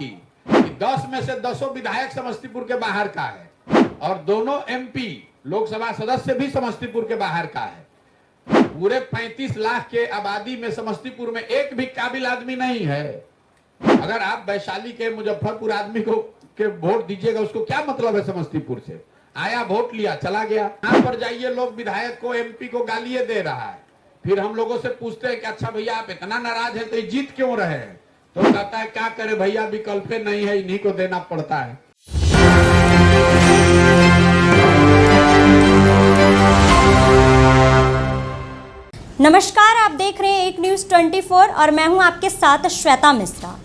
की कि 10 में से 10 विधायक समस्तीपुर के बाहर का है और दोनों एमपी लोकसभा सदस्य भी समस्तीपुर के बाहर का है। पूरे 35 लाख के आबादी में समस्तीपुर में एक भी काबिल आदमी नहीं है। अगर आप वैशाली के मुजफ्फरपुर आदमी को के वोट दीजिएगा, उसको क्या मतलब है समस्तीपुर से? आया, वोट लिया, चला गया। यहाँ पर जाइए, लोग विधायक को, एमपी को गालियां दे रहा है। फिर हम लोगों से पूछते हैं कि अच्छा भैया आप इतना नाराज हैं तो ये जीत क्यों रहे हैं? तो कहता है क्या करे भैया, विकल्प नहीं है, इन्हीं को देना पड़ता है। नमस्कार, आप देख रहे हैं एक न्यूज़ 24 और मैं हूं आपके साथ श्वेता मिश्रा।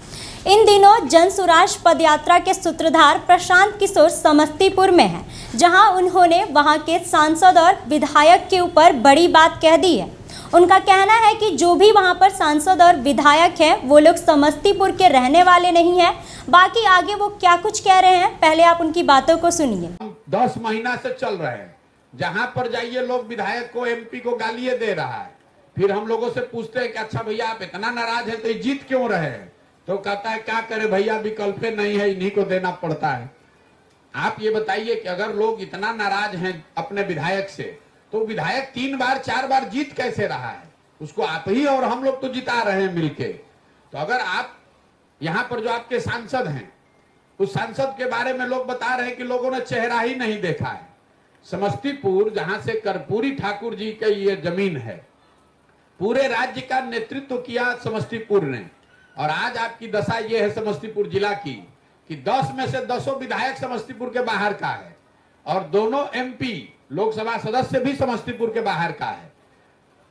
इन दिनों जन सुराज पदयात्रा के सूत्रधार प्रशांत किशोर समस्तीपुर में हैं, जहां उन्होंने वहां के सांसद और विधायक के ऊपर बड़ी बात कह दी है। उनका कहना है कि जो भी वहां पर सांसद और विधायक हैं वो लोग समस्तीपुर के रहने वाले नहीं हैं। बाकी आगे वो क्या कुछ कह रहे हैं, पहले आप उनकी बातों को सुनिए। 10 महीना से चल रहे हैं, जहां पर जाइए लोग विधायक को, एमपी को गालियां दे रहा है। फिर हम लोगों से पूछते हैं कि अच्छा भैया आप इतना नाराज हैं तो ये जीत क्यों रहे हैं? तो कहता है क्या करे भैया, विकल्प नहीं है, इन्हीं को देना पड़ता है। आप ये बताइए कि अगर लोग इतना नाराज हैं अपने विधायक से, तो विधायक 3 बार 4 बार जीत कैसे रहा है? उसको आप ही और हम लोग तो जिता रहे हैं मिलके। तो अगर आप यहाँ पर जो आपके सांसद हैं, उस सांसद के बारे में लोग बता रहे हैं कि लोगों ने चेहरा ही नहीं देखा है। समस्तीपुर, जहां से कर्पूरी ठाकुर जी का ये जमीन है, पूरे राज्य का नेतृत्व किया समस्तीपुर ने। और आज आपकी दशा ये है समस्तीपुर जिला की कि 10 में से 10 विधायक समस्तीपुर के बाहर का है और दोनों एमपी लोकसभा सदस्य भी समस्तीपुर के बाहर का है।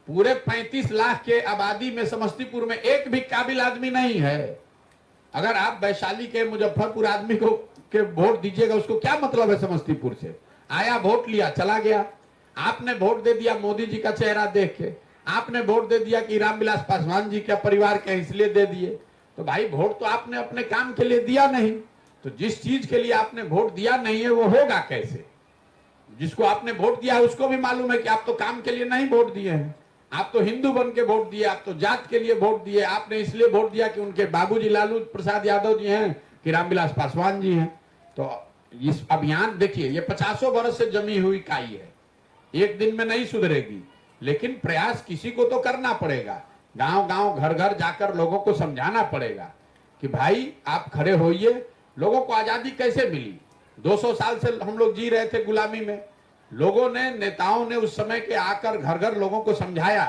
पूरे 35 लाख के आबादी में समस्तीपुर में एक भी काबिल आदमी नहीं है। अगर आप वैशाली के, मुजफ्फरपुर आदमी को के वोट दीजिएगा, उसको क्या मतलब है समस्तीपुर से? आया, वोट लिया, चला गया। आपने वोट दे दिया मोदी जी का चेहरा देख के, आपने वोट दे दिया कि रामविलास पासवान जी के परिवार के इसलिए दे दिए। तो भाई वोट तो आपने अपने काम के लिए दिया नहीं, तो जिस चीज के लिए आपने वोट दिया नहीं है वो होगा कैसे? जिसको आपने वोट दिया है उसको भी मालूम है कि आप तो काम के लिए नहीं वोट दिए हैं। आप तो हिंदू बन के वोट दिए, आप तो जात के लिए वोट दिए। आपने इसलिए वोट दिया कि उनके बाबूजी लालू प्रसाद यादव जी हैं कि रामविलास पासवान जी हैं। तो इस अभियान देखिए, ये 50 वर्ष से जमी हुई काई है, एक दिन में नहीं सुधरेगी। लेकिन प्रयास किसी को तो करना पड़ेगा। गांव गांव, घर घर जाकर लोगों को समझाना पड़ेगा कि भाई आप खड़े होइए। लोगों को आजादी कैसे मिली? 200 साल से हम लोग जी रहे थे गुलामी में। लोगों ने, नेताओं ने उस समय के आकर घर घर लोगों को समझाया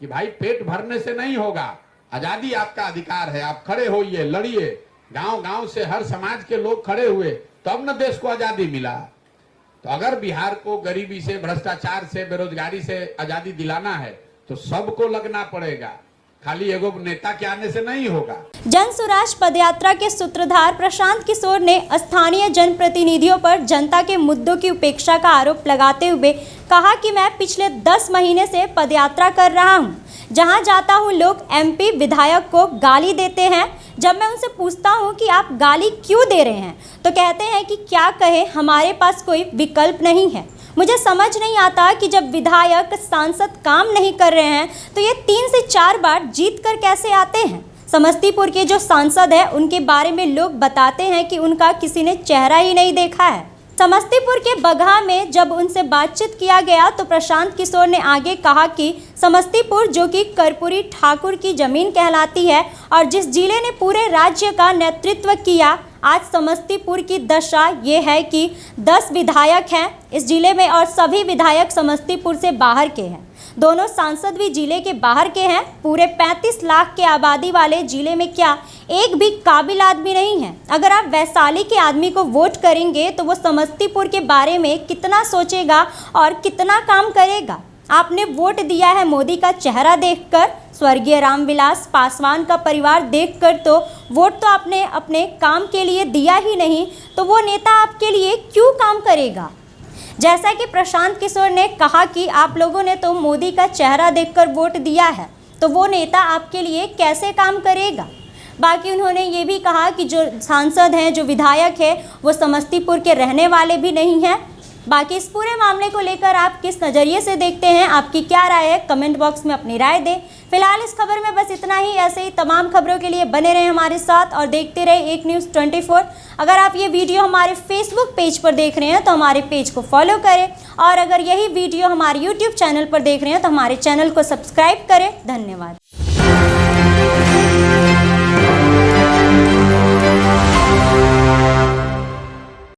कि भाई पेट भरने से नहीं होगा, आजादी आपका अधिकार है, आप खड़े होइए, लड़िए। गांव गांव से हर समाज के लोग खड़े हुए, तब न देश को आजादी मिला। तो अगर बिहार को गरीबी से, भ्रष्टाचार से, बेरोजगारी से आजादी दिलाना है तो सबको लगना पड़ेगा, खाली एगो नेता के आने से नहीं होगा। जन सुराज पदयात्रा के सूत्रधार प्रशांत किशोर ने स्थानीय जनप्रतिनिधियों पर जनता के मुद्दों की उपेक्षा का आरोप लगाते हुए कहा कि मैं पिछले 10 महीने से पदयात्रा कर रहा हूं। जहां जाता हूं लोग एमपी विधायक को गाली देते हैं। जब मैं उनसे पूछता हूं कि आप गाली क्यों दे रहे हैं, तो कहते हैं कि क्या कहे, हमारे पास कोई विकल्प नहीं है। मुझे समझ नहीं आता कि जब विधायक, सांसद काम नहीं कर रहे हैं तो ये 3 से 4 बार जीत कर कैसे आते हैं। समस्तीपुर के जो सांसद हैं उनके बारे में लोग बताते हैं कि उनका किसी ने चेहरा ही नहीं देखा है। समस्तीपुर के बगहा में जब उनसे बातचीत किया गया तो प्रशांत किशोर ने आगे कहा कि समस्तीपुर, जो कि कर्पूरी ठाकुर की जमीन कहलाती है और जिस जिले ने पूरे राज्य का नेतृत्व किया, आज समस्तीपुर की दशा ये है कि 10 विधायक हैं इस जिले में और सभी विधायक समस्तीपुर से बाहर के हैं। दोनों सांसद भी जिले के बाहर के हैं। पूरे 35 लाख के आबादी वाले जिले में क्या एक भी काबिल आदमी नहीं है? अगर आप वैशाली के आदमी को वोट करेंगे तो वो समस्तीपुर के बारे में कितना सोचेगा और कितना काम करेगा? आपने वोट दिया है मोदी का चेहरा देखकर, स्वर्गीय रामविलास पासवान का परिवार देखकर, तो वोट तो आपने अपने काम के लिए दिया ही नहीं, तो वो नेता आपके लिए क्यों काम करेगा? जैसा कि प्रशांत किशोर ने कहा कि आप लोगों ने तो मोदी का चेहरा देखकर वोट दिया है, तो वो नेता आपके लिए कैसे काम करेगा? बाकी उन्होंने ये भी कहा कि जो सांसद हैं, जो विधायक है, वो समस्तीपुर के रहने वाले भी नहीं हैं। बाकी इस पूरे मामले को लेकर आप किस नज़रिए से देखते हैं, आपकी क्या राय है, कमेंट बॉक्स में अपनी राय दें। फिलहाल इस खबर में बस इतना ही। ऐसे ही तमाम खबरों के लिए बने रहें हमारे साथ और देखते रहे एक न्यूज़ 24। अगर आप ये वीडियो हमारे फेसबुक पेज पर देख रहे हैं तो हमारे पेज को फॉलो करें, और अगर यही वीडियो हमारे यूट्यूब चैनल पर देख रहे हैं तो हमारे चैनल को सब्सक्राइब करें। धन्यवाद।